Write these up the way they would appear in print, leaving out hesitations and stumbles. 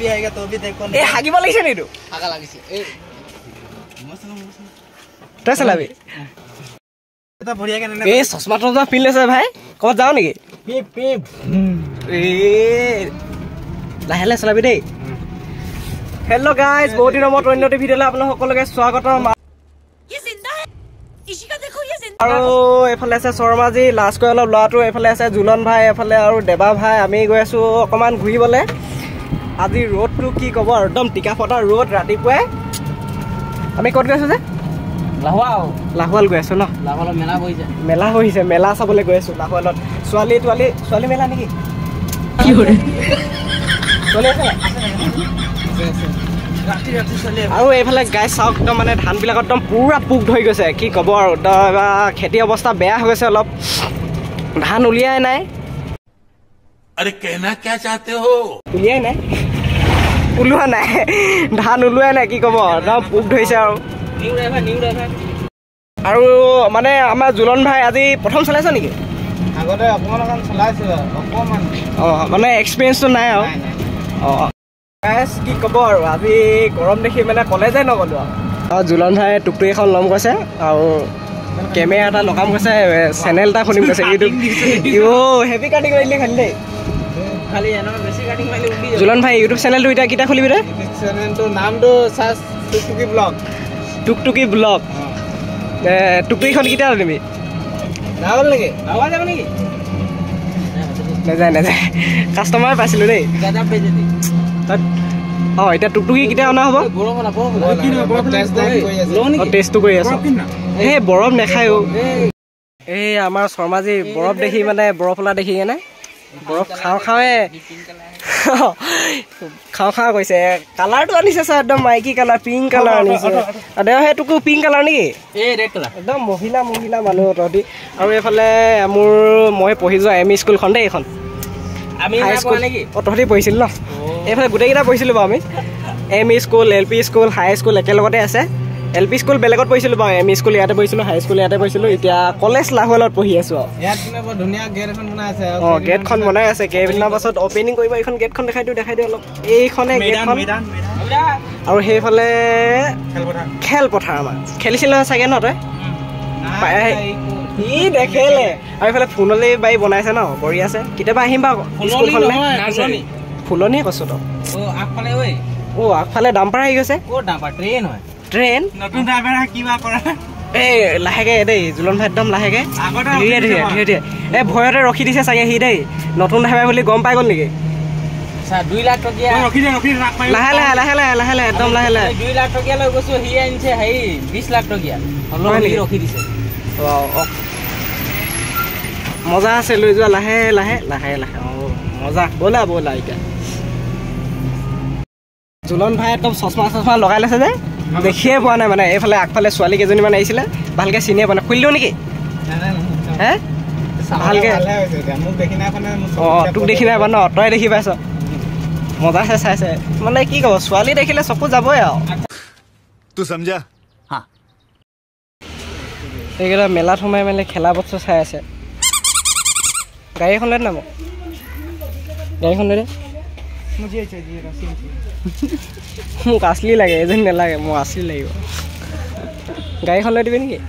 भी आएगा तो भी देखो ए हागिब লাগিছে নিটো हागा লাগিছে ए मसला तय चलाबी এটা বঢ়িয়া কেনে এ চশমাটো যা পিন লৈছে ভাই কত যাও নেকি পিপ পিপ এ লাহে লাহে চলাবি দেই हेलो गाइस बहुत दिনৰ মত অন্য ভিডিঅ'লৈ আপোনাক সকলোকে স্বাগতম ये जिंदा है इसी का देखो ये जिंदा আৰু এফালে আছে শৰ্মাজি লাষ্ট কৈ অলপ লৰাটো এফালে আছে জুলন ভাই এফালে আৰু দেবা ভাই আমি গৈ আছো অকমান ঘুৰিবলে আজি ৰোডটো কি কব একদম টিকা ফটা ৰোড ৰাতিপুৱাই আমি ক'ত গৈছো যে লাহোৱাল গৈ আছো ন লাহোৱাল মেলা বহিছে মেলা চাবলৈ গৈ আছো লাহোৱালত ছোৱালী মেলা নেকি কি কৰে চলে আছে আৰু এইফালে গাই চাওক একদম মানে ধানবিলাক একদম পুৰা পোক ধৰি গৈছে কি ক'ব আৰু খেতি অৱস্থা বেয়া হৈ গৈছে অলপ ধান উলিয়াই নাই अरे कहना क्या चाहते हो উলিয়াই নাই ওলোৱা নাই ধান ওলোৱাই নাই কি ক'ব একদম পোক ধৰিছে আৰু নিউ ড্ৰাইভাৰ আৰু মানে আমাৰ জুলন ভাই আজি প্ৰথম চলাইছ নেকি আগতে অকমান চলাইছিল অকমান মানে এক্সপিৰিয়েঞ্চটো নাই আৰু গাইছ কি ক'ব আৰু আজি গৰম দেখি মানে কলেজে নগ'লো আৰু জুলন ভাই টুকটুকি এখন ল'ম কৈছে আৰু কেমেৰা এটা লগাম কৈছে চেনেল এটা খুলিম কৈছে ইউটিউব হেভি কাটিং মাৰিলি খালি দেই খালি এনে বেছি কাটিং মাৰিলে উঠি জুলন ভাই ইউটিউব চেনেলটো এতিয়া কেতিয়া খুলিবি তই চেনেলটো নামটো সাৰ্চ টুকটুকি ব্লগ টুকটুকিখন কেতিয়া আনিবি যাবল নেকি যাব নেকি নেযায় কাষ্টমাৰ পাইছিলোঁ দেই গাজা পেজে দি এতিয়া টুকটুকি কেতিয়া অনা হ'ব টেষ্টটো কৰি আছো এই বৰফ নাখায়ো এই আমাৰ শৰ্মাজী বৰফ দেখি মানে বৰফ ওলা দেখি কেনে বৰফ খাওঁ কৈছে কালাৰটো আনিছে ছাৰ একদম মাইকী কালাৰ পিংক কালাৰ আনিছে দেও সেইটোকো পিংক কালাৰ নেকি একদম মহিলা মানুহ তহঁতি আৰু এইফালে মই পঢ়ি যোৱা এম ই স্কুলখন দেই এইখন তহঁতি পঢ়িছিল ন এইফালে গোটেইকেইটা পঢ়িছিলোঁ বাৰু আমি M E school L P school high school একেলগতে আছে এল পি স্কুল বেলেগত পঢ়িছিলোঁ বাৰু এম ই স্কুল ইয়াতে পঢ়িছিলোঁ হাই স্কুল ইয়াতে পঢ়িছিলোঁ এতিয়া কলেজ লাহোৱালত পঢ়ি আছোঁ আৰু গেটখন বনাই আছে কেইদিনৰ পাছত অপেনিং কৰিব এইখন গেটখন দেখাই দিওঁ অলপ এইখনে গেটখন আৰু সেইফালে খেলপথাৰ আমাৰ খেলিছিল চাগে ন তই ই দেখিলে আৰু এইফালে ফুলনি বাৰী বনাইছে ন কৰি আছে কেতিয়াবা আহিম বাৰু স্কুলখনলৈ ফুলনিয়ে কৈছোঁ তই আগফালে ডাম্পাৰ আহি গৈছে ট্ৰেইন নতুন ড্ৰাইভাৰ কিবা কৰা এই লাহেকে দেই জুলন ভাই একদম লাহেকে ধীৰে ভয়তে ৰখি দিছে চাগে সি দেই নতুন ড্ৰাইভাৰ বুলি গম পাই গ'ল নেকি 2 লাখ টকীয়া লাহে একদম লাহে 2 লাখ টকীয়া লৈ গৈছো সি আনিছে 20 লাখ টকীয়া ৰখি দিছে মজা আছে লৈ যোৱা লাহে মজা ব'লা এতিয়া জুলন ভাই একদম চশমা লগাই লৈছে যে দেখিয়ে পোৱা নাই মানে এইফালে আগফালে ছোৱালী কেইজনীমান আহিছিলে ভালকে চিনিয়ে পোৱা নাই খুলি দিওঁ নেকি হে ভালকে তোক দেখি নাই ন তই দেখি পাইছ মজা চাইছে মানে কি ক'ব ছোৱালী দেখিলে চকু যাবই আৰু এইকেইটা মেলাত সোমাই মেলি খেলা বস্তু চাই আছে গাড়ীখন লৈ নাম গাড়ীখন লৈ দে মোক আছলি লাগে এজনী নালাগে মোক আছলি লাগিব গাড়ীখন লৈ দিবি নেকি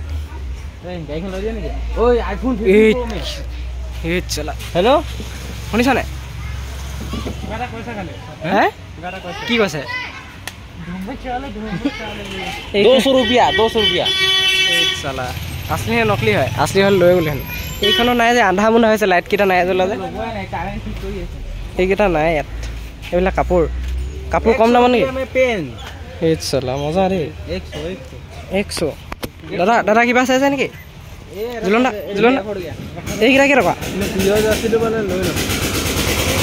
হেল্ল' শুনিছ নাই কি কৈছে 200 रुपया চালা আছলি নকলি হয় আছলি হ'ল লৈ গ'লি হেন এইখনো নাই যে আন্ধা মুন্ধা হৈছে লাইটকেইটা নাই জ্বলা যে এইকেইটা নাই ইয়াত এইবিলাক কাপোৰ কম দামৰ নেকি এই চালা মজা দেই 100 দাদা কিবা চাইছে নেকি জুলন এইকেইটা কেই টকা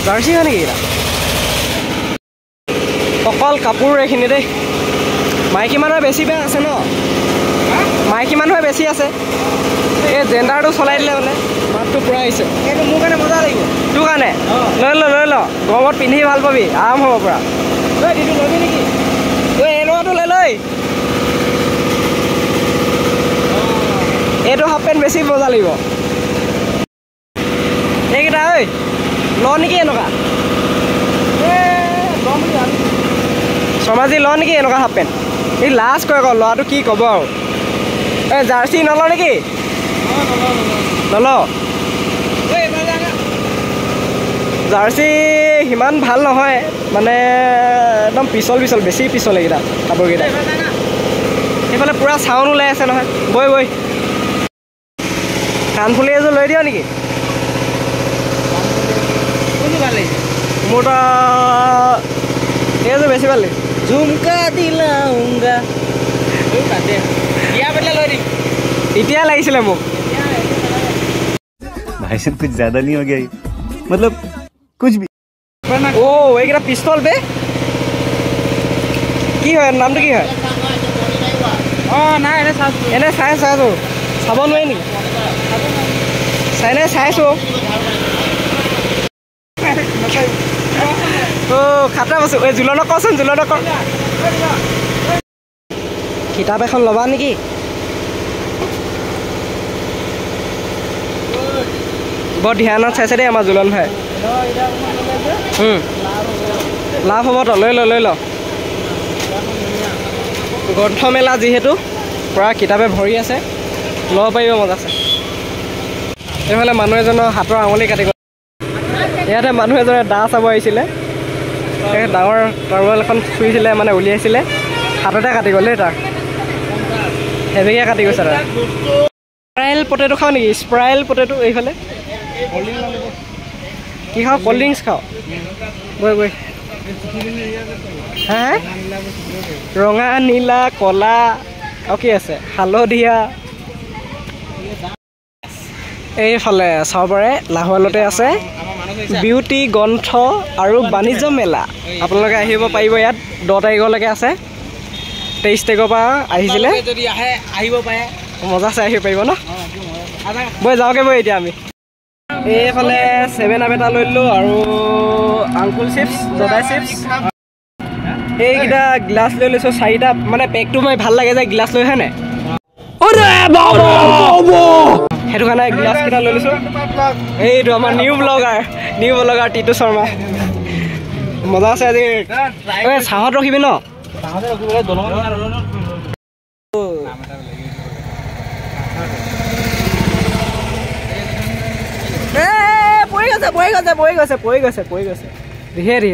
জাৰ্চি হয় নেকি এইকেইটা অকল কাপোৰ এইখিনি দেই মাইকী মানুহে বেছি বেয়া আছে ন মাইকী মানুহে বেছি আছে এই জেণ্ডাৰটো চলাই দিলে মানে মাতটো পূৰা আহিছে এইটো মোৰ কাৰণে মজা লাগিব তোৰ কাৰণে লৈ ল গৰমত পিন্ধি ভাল পাবি আৰাম হ'ব পৰা দিদি ল'বি নেকি এই ল'ৰাটো লৈ এইটো হাফ পেণ্ট বেছি মজা লাগিব এইকেইটা ঐ ল নেকি এনেকুৱা ল'ম বুলি ভাবিছোঁ শৰ্মাজী ল নেকি এনেকুৱা হাফ পেণ্ট এই লাষ্ট কয় আকৌ ল'ৰাটো কি ক'ব আৰু এই জাৰ্চি নল নেকি নল জাৰ্চি সিমান ভাল নহয় মানে একদম পিছল বেছি পিছল এইকেইটা কাপোৰকেইটা সেইফালে পূৰা চাউণ্ড ওলাই আছে নহয় বৈ কাণফুলি এযোৰ লৈ দিয় নেকি মোৰ এইযোৰ বেছি ভাল লাগিছে ঝুমকা দিলাউঙ্গা এতিয়া লাগিছিলে মোক भाई साहब कुछ ज्यादा नहीं हो गया ये मतलब कुछ भी এইকেইটা পিষ্টল বে কি হয় নামটো কি হয় এনে চাইছো চাব নোৱাৰি নেকি চাইছো খাতৰা বস্তু এই জোলনক কচোন জোলনক ক কিতাপ এখন ল'বা নেকি বৰ ধ্যানত চাইছে দেই আমাৰ জোলন ভাই লাভ হ'ব তো লৈ ল গ্ৰন্থমেলা যিহেতু পূৰা কিতাপে ভৰি আছে ল'ব পাৰিব মজা আছে এইফালে মানুহ এজনৰ হাতৰ আঙুলি কাটি গ'ল ইয়াতে মানুহ এজনে দা চাব আহিছিলে ডাঙৰ তৰোৱাল এখন চুইছিলে মানে উলিয়াইছিলে হাততে কাটি গ'ল দেই তাৰ হেভিকে কাটি গৈছে তাৰ স্প্ৰাইল পটেটো খাওঁ নেকি স্প্ৰাইল পটেটো এইফালে কি খাওঁ ক'ল্ড ড্ৰিংকছ খাওঁ গৈ হা ৰঙা নীলা কলা আৰু কি আছে হালধীয়া এইফালে চাব পাৰে লাহোৱালতে আছে বিউটি গ্ৰন্থ আৰু বাণিজ্য মেলা আপোনালোকে আহিব পাৰিব ইয়াত 10 তাৰিখলৈকে আছে 23 তাৰিখৰ পৰা আহিছিলে যদি আহে আহিব পাৰে মজা চাই আহিব পাৰিব ন বৈ যাওঁগৈ বৈ এতিয়া আমি এইফালে 7 আপ এটা লৈ ল'লোঁ আৰু আংকুল চিপছ জদাই চিপছ এইকেইটা গ্লাছ লৈ লৈছোঁ 4টা মানে পেকটো মই ভাল লাগে যে গ্লাছ লৈ হয়নে সেইটো কাৰণে গ্লাছকেইটা লৈ লৈছোঁ এইটো আমাৰ নিউ ব্লগাৰ টিটু শৰ্মা মজা আছে আজি চাহত ৰখিবি ন পৰি গৈছে ধীৰে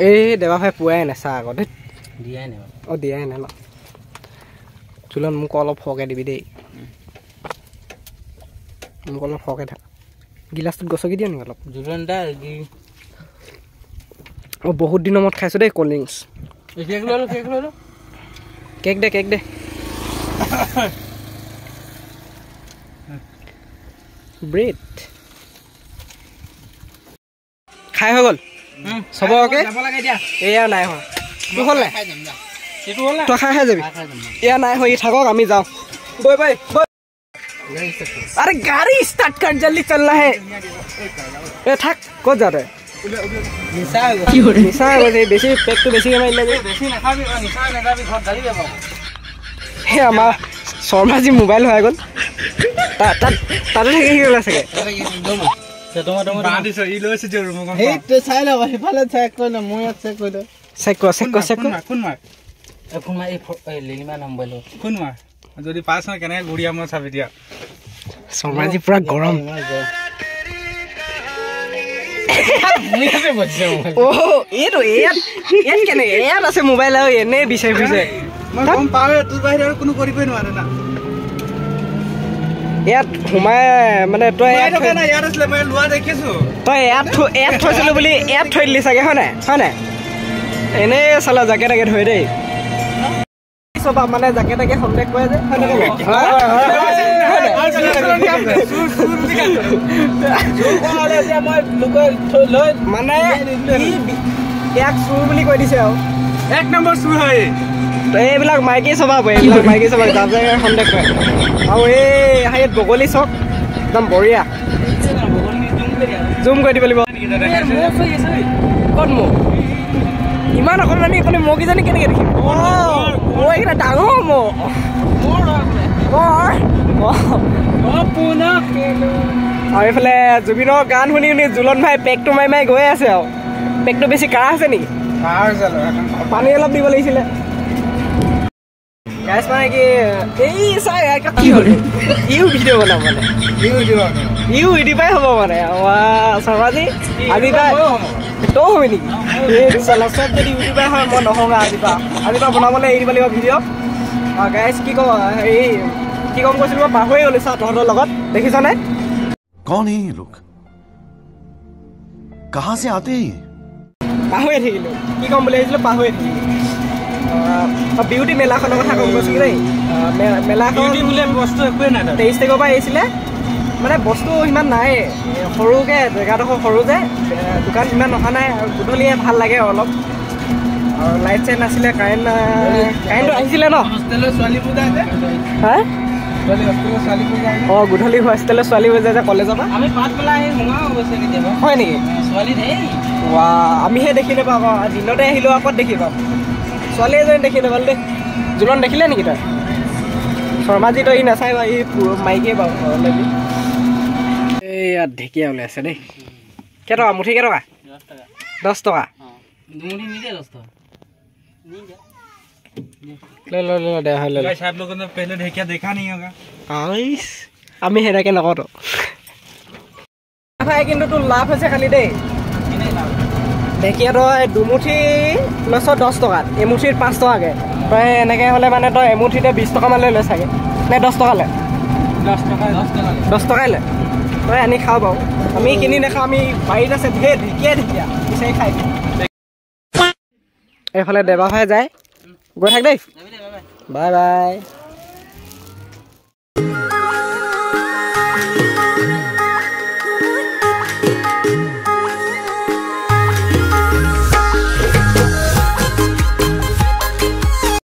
এই দেৱা ভাই পুৱাই নাই চাহ আগত দিয়াই নাই দিয়াই নাই ন চুলন মোক অলপ সৰহকৈ দিবি দেই মোক অলপ সৰহকৈ থাক গিলাচটোত গছকি দিয়া নেকি অলপ জোলন দা বহুত দিনৰ মূৰত খাইছোঁ দেই ক'ল্ড ড্ৰিংকছ কেক দে ব্ৰেড খাই হৈ গ'ল চবকে এয়া নাই হোৱা তোৰ হ'ল নাই তই খাই যাবি এয়া নাই হৈ থাকক আমি যাওঁ বৈ আরে গাড়ি স্টার্ট कर जल्दी चलना है ए থাক কত যা রে নিশা কি হরে নিশা বলে বেশি পেক তো বেশি মাইল লাগে বেশি না খাবি নিশা না যাবি ঘর গাড়ি যাব হে আমার শর্মাজি মোবাইল হয়ে গল তাতে থেকে কি হল আছে বাঁধিছ ই লৈছে যে ৰুম এই তে চাই ল হেফালে চেক কই না মই চেক কই দে চেক কোন মাৰ এই লিলিমা মোবাইল কোন মাৰ যদি পাছ না কেনে গুড়িয়া মই চাবি দিয়া শৰ্মাজি পুৰা গৰম এইটো ইয়াত কেনে ইয়াত আছে মোবাইল আৰু এনে বিচাৰি ফুৰিছে মই গম পাওঁ তোৰ বাহিৰে আৰু কোনো কৰিবই নোৱাৰে না ইয়াত সোমাই মানে তই ইয়াত আছিলে মই লোৱা দেখিছো তই ইয়াত থৈছিলো বুলি ইয়াত থৈ দিলি চাগে হয় নাই এনে চালা জাকে তাকে ধৰি দেই সবা মানে জাকে তাকে সন্দেহ কৰে যে মানে ইয়াক চুৰ বুলি কৈ দিছে আৰু 1 নম্বৰ চুৰ হয় এইবিলাক মাইকী স্বভাৱ যাৰ জেগাৰ সন্দেহ কৰে আৰু এই বগলী চক একদম বঢ়িয়া জুম কৰি দিব লাগিব ক'ত মোক ইমান অকণমানি এখনি মগিজনী কেনেকৈ দেখিম এইকেইটা ডাঙৰ আৰু এইফালে জুবিনৰ গান শুনি জুলন ভাই পেকটো মাৰি গৈ আছে আৰু পেকটো বেছি কাঢ়া আছে নেকি পানী অলপ দিব লাগিছিলে গাইছ মানে কি এই চাই কি হ'ল ইউ ভিডিঅ' বনাম মানে ইউ ইউটিউবাই হ'ব মানে শৰ্মাজী আজি তৌ হ'ব নেকি এই চব যদি ইউটিউবাই হয় মই নহওঁগা আজিৰ পৰা বনাবলৈ এৰি দিব লাগিব ভিডিঅ' গাইছ কি ক'ম হেৰি কি ক'ম কৈছিলোঁ মই পাহৰি গ'লো চা তহঁতৰ লগত দেখিছনে कौन है ये लोग कहाँ से आते हैं পাহৰিয়ে থাকিলোঁ কি ক'ম বুলি ভাবিছিলোঁ পাহৰিয়ে থাকিলোঁ বিউটি মেলাখনৰ কথা ক'ম কৈছিলোঁ দেই মেলাখন বোলে বস্তু একোৱে নাই 23 তাৰিখৰ পৰা আহিছিলে মানে বস্তু ইমান নাই সৰুকৈ জেগাডোখৰ সৰু যে দোকান ইমান অহা নাই আৰু গধূলিয়ে ভাল লাগে অলপ আৰু লাইট চাইট নাছিলে কাৰেণ্টটো আহিছিলে ন হোষ্টেলৰ ছোৱালীবোৰ যায় যে হা হোষ্টেলৰ ছোৱালীবোৰ যায় অঁ গধূলি হোষ্টেলৰ ছোৱালীবোৰ যায় যে কলেজৰ পৰা আমি পাত পেলাই আহি সোমাওঁ অৱশ্যে কেতিয়াবা হয় নেকি ছোৱালী ধেই ৱা আমিহে দেখি নাপাওঁ আকৌ দিনতে আহিলোঁ আকৌ দেখি পাম ছোৱালী এজনী দেখি নাপালোঁ দেই জোলন দেখিলে নেকি তই শৰ্মাজী তই ই নাচাই বা ই মাইকিয়ে বাৰু ঘৰলৈ এই ইয়াত ঢেকীয়া ওলাইছে দেই কেইটকা মুঠি কেইটকা 10 টকা দুমুঠি নিদিয়ে 10 টকা ले दे ले गाइस आप लोगों ने पहले ढेकिया देखा नहीं होगा आइस আমি হেৰাকে নকৰো ভাই কিন্তু তো লাভ হৈছে খালি দেই ঢেকীয়া তই দুমুঠি লৈছ 10 টকাত এমুঠিত 5 টকাকে তই এনেকৈ হ'লে মানে তই এমুঠিতে 20 টকা মান লৈ চাগে নে 10 টকা লয় 10 টকাই লয় তই আনি খাওঁ বাৰু আমি কিনি নাখাওঁ আমি বাৰীত আছে ঢেৰ ঢেকীয়া বিচাৰি খাই এইফালে দেৱা ভাই যায় গৈ থাক দেই বাই বাই